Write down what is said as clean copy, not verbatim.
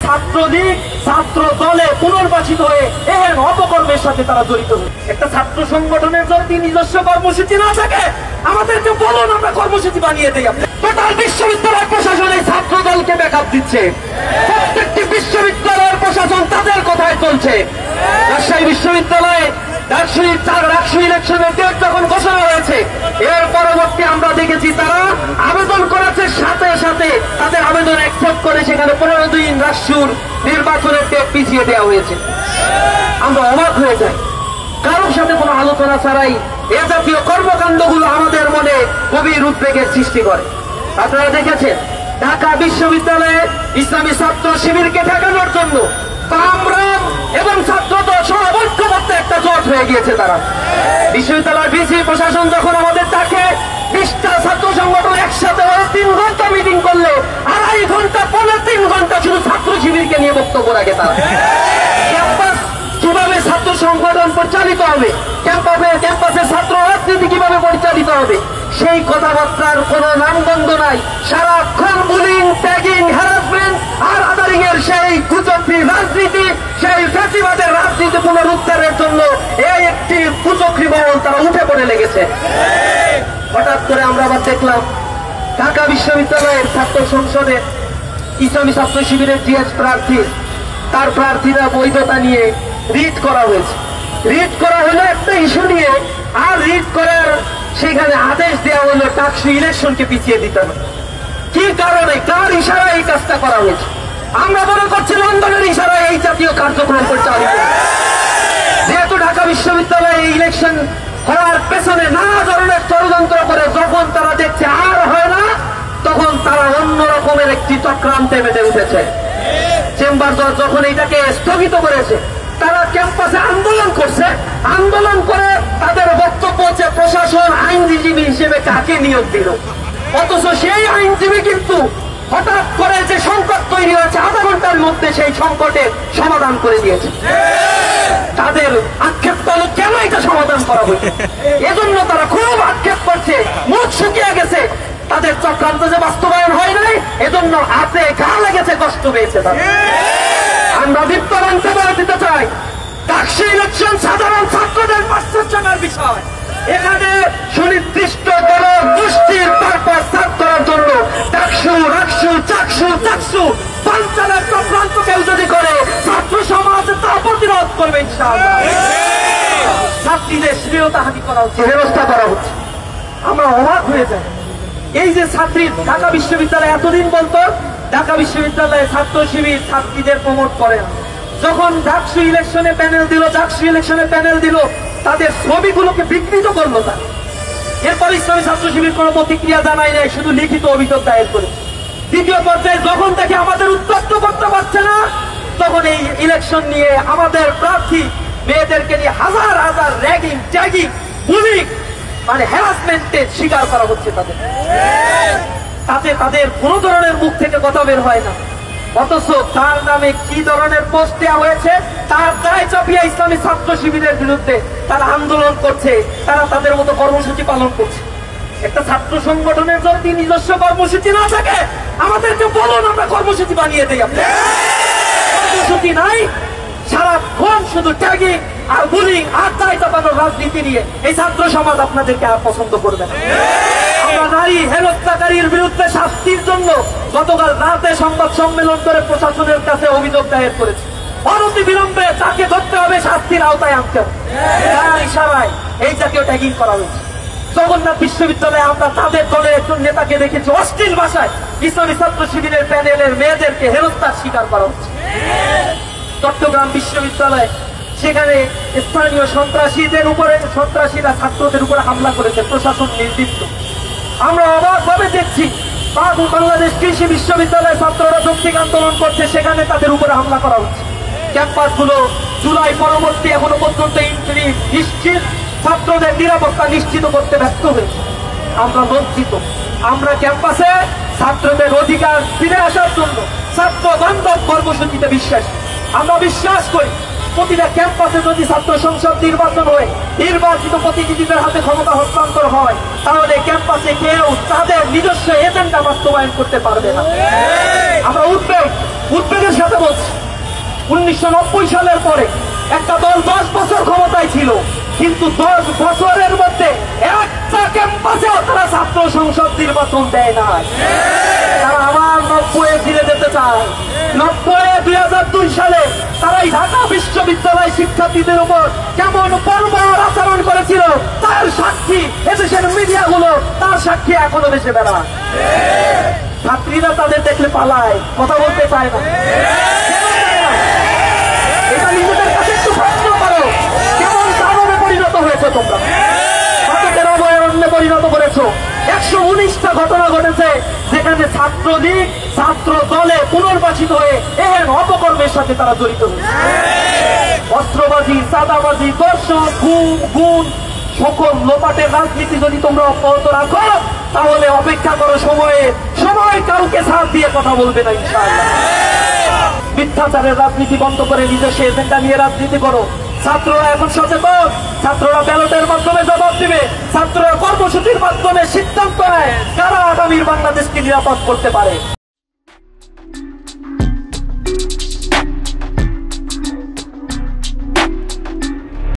ছাত্রলীগ ছাত্র দলে পুনর্বাসিত হয়ে এর অপকর্মের সাথে তারা জড়িত হয়ে একটা ছাত্র সংগঠনের যদি নিজস্ব কর্মসূচি না থাকে আমাদেরকে বলুন, আমরা কর্মসূচি বানিয়ে দেই। টোটাল বিশ্ববিদ্যালয় প্রশাসন এই ছাত্র দলকে ব্যাকআপ দিচ্ছে। প্রত্যেকটি বিশ্ববিদ্যালয়ের প্রশাসন তাদের কথায় চলছে। রাজশাহী বিশ্ববিদ্যালয়ে ডাকসু ইলেকশনের ডেট যখন ঘোষণা হয়েছে এর পরবর্তী আমরা দেখেছি তারা আবেদন করেছে, সাথে সাথে তাদের আবেদন অ্যাকসেপ্ট করে সেখানে 15 দিন রাষ্ট্রীয় নির্বাচনের ডেট পিছিয়ে দেওয়া হয়েছে। আমরা অবাক হয়ে যাই, কারোর সাথে কোনো আলোচনা ছাড়াই এ জাতীয় কর্মকাণ্ডগুলো আমাদের মনে গভীর উদ্বেগের সৃষ্টি করে। আপনারা দেখেছেন ঢাকা বিশ্ববিদ্যালয়ে ইসলামী ছাত্র শিবিরকে ঠেকানোর জন্য কামরান এবং ছাত্রদল সহবদ্ধ একটা জোট হয়ে গিয়েছে। তারা বিশ্ববিদ্যালয়ের ভিসি প্রশাসন যখন আমাদের ডাকে 20টা ছাত্র সংগঠন একসাথে 3 ঘন্টা মিটিং করলে 2.5 ঘন্টা 3 ঘন্টা শুধু ছাত্র শিবিরকে নিয়ে বক্তব্য রাখে। তারা ক্যাম্পাস কিভাবে ছাত্র সংগঠন পরিচালিত হবে, ক্যাম্পাসে ছাত্র রাজনীতি কিভাবে পরিচালিত হবে সেই কথাবার্তার কোনো নামগন্ধ নাই। সারাক্ষণ বুলিং, ট্যাগিং, হ্যারাসমেন্ট আর আদারিং এর সেই কুচক্রী রাজনীতি, সেই ফ্যাসিবাদের রাজনীতি পুনরুদ্ধারের জন্য এই একটি কুচক্রী ভবন তারা উঠে পড়ে লেগেছে। হঠাৎ করে আমরা আবার দেখলাম ঢাকা বিশ্ববিদ্যালয়ের ছাত্র সংসদের ইসলামী ছাত্র শিবিরের জিএস প্রার্থী, তার প্রার্থীরা বৈধতা নিয়ে রিট করা হয়েছে। রিট করা হলো একটা ইস্যু নিয়ে, আর রিট করার সেখানে আদেশ দেওয়া হলো ডাকসু ইলেকশনকে পিছিয়ে দিতে হবে। কি কারণে, কার ইশারায় এই কাজটা করা হয়েছে? আমরা মনে করছি লন্ডনের ইশারায় এই জাতীয় কার্যক্রম পরিচালিত। যেহেতু ঢাকা বিশ্ববিদ্যালয়ে এই ইলেকশন হওয়ার পেছনে নানা ধরনের ষড়যন্ত্র করে যখন তারা দেখছে আর হয় না, তখন তারা অন্য রকমের একটি চক্রান্তে মেতে উঠেছে। চেম্বার জজ যখন এটাকে স্থগিত করেছে, তারা ক্যাম্পাসে আন্দোলন করছে। আন্দোলন করে তাদের বক্তব্য হচ্ছে প্রশাসন আইনজীবী হিসেবে কাকে নিয়োগ দিল, অথচ সেই আইনজীবী কিন্তু হঠাৎ করে যে সংকট তৈরি হয়েছে 1/2 ঘন্টার মধ্যে সেই সংকটের সমাধান করে দিয়েছে। তাদের আক্ষেপ হলো কেন এটা সমাধান করা হয়েছে, এজন্য তারা খুব আক্ষেপ করছে, মুখ শুকিয়ে গেছে। তাদের চক্রান্ত যে বাস্তবায়ন হয় নাই, এজন্য হাতে ঘা লেগেছে, কষ্ট পেয়েছে তারা। আমরা দীপ্তবানকে বলে দিতে চাই, ডাকসু ইলেকশন সাধারণ ছাত্রদের বাস্তবতার বিষয়। এখানে সুনির্দিষ্ট কোন গোষ্ঠীর পারপাস সাফ করার জন্য ডাকসু, রাকসু, চাকসু পঞ্চালের চক্রান্ত কেউ যদি করে, ছাত্র সমাজ তা প্রতিরোধ করবে ইনশাআল্লাহ। ছাত্রীদের শ্রেয়তাহানি করা হচ্ছে, ব্যবস্থা করা হচ্ছে। আমরা অবাক হয়ে যাই। এই যে ছাত্রী ঢাকা বিশ্ববিদ্যালয় এতদিন বলতো ঢাকা বিশ্ববিদ্যালয়ে ছাত্র শিবির ছাত্রীদের প্রমোট করে না, যখন ডাকসু ইলেকশনে প্যানেল দিল তাদের ছবিগুলোকে বিকৃত করলো। তার এরপর ইসলামী ছাত্র শিবির কোনো প্রতিক্রিয়া জানায় নাই, শুধু লিখিত অভিযোগ দায়ের করে। দ্বিতীয় পর্যায়ে যখন দেখে আমাদের উত্তপ্ত করতে পারছে না, তখন এই ইলেকশন নিয়ে আমাদের প্রার্থী মেয়েদেরকে নিয়ে হাজার হাজার র্যাগিং, ট্যাগিং, বুলিং মানে হ্যারাসমেন্টের শিকার করা হচ্ছে তাদের। তাতে তাদের কোন ধরনের মুখ থেকে কথা বের হয় না, অথচ তার নামে কি ধরনের পোস্ট দেওয়া হয়েছে তার দায় চাপিয়ে ইসলামী ছাত্র শিবিরের বিরুদ্ধে তারা আন্দোলন করছে, তারা তাদের মতো কর্মসূচি পালন করছে। একটা ছাত্র সংগঠনের যদি নিজস্ব কর্মসূচি না থাকে আমাদেরকে বলুন, আমরা কর্মসূচি বানিয়ে দেই। কর্মসূচি নাই, সারাক্ষণ শুধু ট্যাগিং আর বুলিং আর দায় চাপানোর রাজনীতি নিয়ে এই ছাত্র সমাজ আপনাদেরকে আর পছন্দ করবে না। আমরা নারী হেনস্থাকারীর বিরুদ্ধে শাস্তির জন্য গতকাল রাতে সংবাদ সম্মেলন করে প্রশাসনের কাছে অভিযোগ দায়ের করেছি। অনতি বিলম্বে তাকে ধরতে হবে, শাস্তির আওতায় আনতে হবে। তার ইশারায় এই জাতীয় ট্যাগিং করা হয়েছে। জগন্নাথ বিশ্ববিদ্যালয়ে আমরা তাদের দলের একজন নেতাকে দেখেছি অশ্লীল ভাষায় ইসলামী ছাত্র শিবিরের প্যানেলের মেয়েদেরকে হেনস্থার শিকার করা হচ্ছে। চট্টগ্রাম বিশ্ববিদ্যালয়ে সেখানে স্থানীয় সন্ত্রাসীরা ছাত্রদের উপরে হামলা করেছে, প্রশাসন নির্দিষ্ট। আমরা অবাকভাবে দেখছি বাংলাদেশ কৃষি বিশ্ববিদ্যালয়ে ছাত্ররা যৌক্তিক আন্দোলন করছে, সেখানে তাদের উপরে হামলা করা হচ্ছে। ক্যাম্পাসগুলো জুলাই পরবর্তী এখনো পর্যন্ত নিশ্চিত ছাত্রদের নিরাপত্তা নিশ্চিত করতে ব্যর্থ হয়েছে। আমরা লজ্জিত। আমরা ক্যাম্পাসে ছাত্রদের অধিকার ফিরে আসার জন্য ছাত্র বান্ধব কর্মসূচিতে বিশ্বাসী। আমরা বিশ্বাস করি প্রতিটা ক্যাম্পাসে যদি ছাত্র সংসদ নির্বাচন হয়ে নির্বাচিত প্রতিনিধিদের হাতে ক্ষমতা হস্তান্তর হয়, তাহলে ক্যাম্পাসে কেউ তাদের নিজস্ব এজেন্ডা বাস্তবায়ন করতে পারবে না। আমরা উদ্বেগ উদ্বেগের সাথে বলছি, 1990 সালের পরে একটা দল 10 বছর ক্ষমতায় ছিল, কিন্তু 10 বছরের মধ্যে একটা ক্যাম্পাসেও তারা ছাত্র সংসদ নির্বাচন দেয় না। তারা আবার 90-এ ফিরে যেতে চায়। 2002 সালে তারা এই ঢাকা বিশ্ববিদ্যালয় শিক্ষার্থীদের উপর কেমন বর্বর আচরণ করেছিল তার সাক্ষী এদেশের মিডিয়াগুলো, তার সাক্ষী এখনো দেশে বেড়ায়। ছাত্রীরা তাদের দেখলে পালায়, কথা বলতে চায় না। এটা নিজেদের কাছে একটু প্রশ্ন করো, কেমন কারণে পরিণত হয়েছে তোমরা? ভারতের অভয়ারণ্যে পরিণত করেছো। 119টা ঘটনা ঘটেছে যেখানে ছাত্রলীগ ছাত্র দলে পুনর্বাসিত হয়ে এহেন অপকর্মের সাথে তারা জড়িত হয়েছে। অস্ত্রবাজি, চাঁদাবাজি, দর্শন, গুণ সকল লোপাটের রাজনীতি যদি তোমরা অব্যাহত রাখো, তাহলে অপেক্ষা করো সময় কাউকে সাথ দিয়ে কথা বলবে না ইনশাআল্লাহ। মিথ্যাচারের রাজনীতি বন্ধ করে নিজস্ব এজেন্ডা নিয়ে রাজনীতি করো। ছাত্ররা এখন সচেতন, ছাত্ররা ব্যালটের মাধ্যমে জবাব দিবে, ছাত্ররা কর্মসূচির মাধ্যমে সিদ্ধান্ত নেয় কারা আগামীর বাংলাদেশকে নিরাপদ করতে পারে।